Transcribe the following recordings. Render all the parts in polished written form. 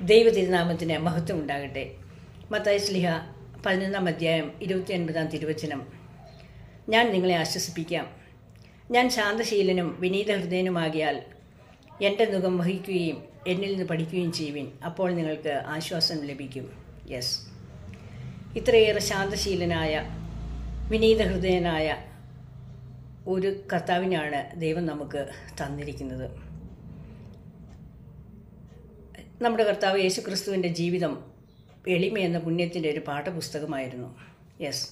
ദൈവ തിരുനാമത്തിന് മഹത്വം ഉണ്ടാകട്ടെ. മത്തായി ശ്ലീഹ 11 അധ്യായം 29 തിരുവചനം. ഞാൻ നിങ്ങളെ ആശ്വസിപ്പിക്കാം. ഞാൻ ശാന്തശീലനും വിനീതഹൃദയനുമാകിയാൽ എൻ്റെ നുകം വഹിക്കുകയും എന്നിൽ നിന്ന് പഠിക്കുകയും ചെയ്യുവിൻ, അപ്പോൾ നിങ്ങൾക്ക് ആശ്വാസം ലഭിക്കും. യെസ്, ഇത്രയേറെ ശാന്തശീലനായ വിനീതഹൃദയനായ ഒരു കർത്താവിനാണ് ദൈവം നമുക്ക് തന്നിരിക്കുന്നത്. നമ്മുടെ കർത്താവ് യേശുക്രിസ്തുവിൻ്റെ ജീവിതം എളിമ എന്ന പുണ്യത്തിൻ്റെ ഒരു പാഠപുസ്തകമായിരുന്നു. യെസ്,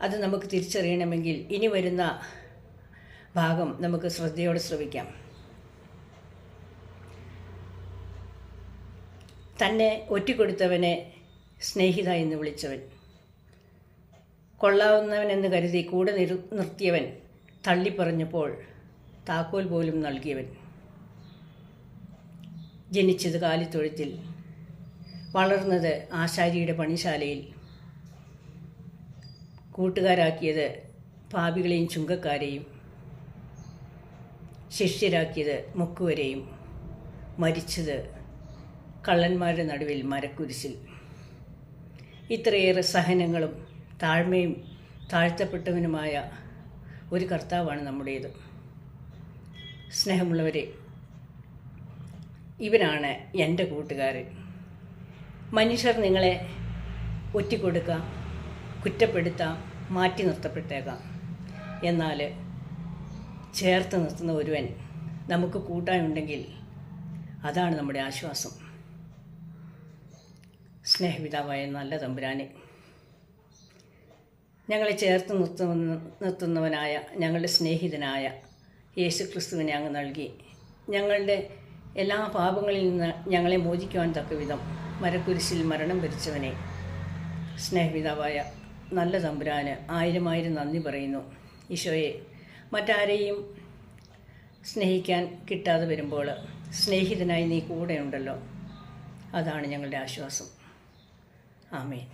അത് നമുക്ക് തിരിച്ചറിയണമെങ്കിൽ ഇനി വരുന്ന ഭാഗം നമുക്ക് ശ്രദ്ധയോടെ ശ്രവിക്കാം. തന്നെ ഒറ്റിക്കൊടുത്തവനെ സ്നേഹിത എന്ന് വിളിച്ചവൻ, കൊള്ളാവുന്നവനെന്ന് കരുതി കൂടെ നിർത്തിയവൻ, തള്ളിപ്പറഞ്ഞപ്പോൾ താക്കോൽ പോലും നൽകിയവൻ, ജനിച്ചത് കാലിത്തൊഴുത്തിൽ, വളർന്നത് ആശാരിയുടെ പണിശാലയിൽ, കൂട്ടുകാരാക്കിയത് പാപികളെയും ചുങ്കക്കാരെയും, ശിഷ്യരാക്കിയത് മുക്കുവരെയും, മരിച്ചത് കള്ളന്മാരുടെ നടുവിൽ മരക്കുരിശിൽ. ഇത്രയേറെ സഹനങ്ങളും താഴ്മയും താഴ്ത്തപ്പെട്ടവനുമായ ഒരു കർത്താവാണ് നമ്മുടേത്. സ്നേഹമുള്ളവരെ, ഇവനാണ് എൻ്റെ കൂട്ടുകാരൻ. മനുഷ്യർ നിങ്ങളെ ഒറ്റിക്കൊടുക്കാം, കുറ്റപ്പെടുത്താം, മാറ്റി നിർത്തപ്പെട്ടേക്കാം. എന്നാൽ ചേർത്ത് നിർത്തുന്ന ഒരുവൻ നമുക്ക് കൂട്ടായുണ്ടെങ്കിൽ അതാണ് നമ്മുടെ ആശ്വാസം. സ്നേഹപിതാവായ നല്ല തമ്പുരാനെ, ഞങ്ങളെ ചേർത്ത് നിർത്തുന്നവനായ ഞങ്ങളുടെ സ്നേഹിതനായ യേശുക്രിസ്തുവിനെ അങ്ങ് നൽകി ഞങ്ങളുടെ എല്ലാ പാപങ്ങളിൽ നിന്ന് ഞങ്ങളെ മോചിക്കുവാൻ തക്ക വിധം മരക്കുരിശിൽ മരണം വരിച്ചവനെ, സ്നേഹപിതാവായ നല്ല തമ്പുരാന് 1000 നന്ദി പറയുന്നു. ഈശോയെ, മറ്റാരെയും സ്നേഹിക്കാൻ കിട്ടാതെ വരുമ്പോൾ സ്നേഹിതനായി നീ കൂടെയുണ്ടല്ലോ, അതാണ് ഞങ്ങളുടെ ആശ്വാസം. ആമേൻ.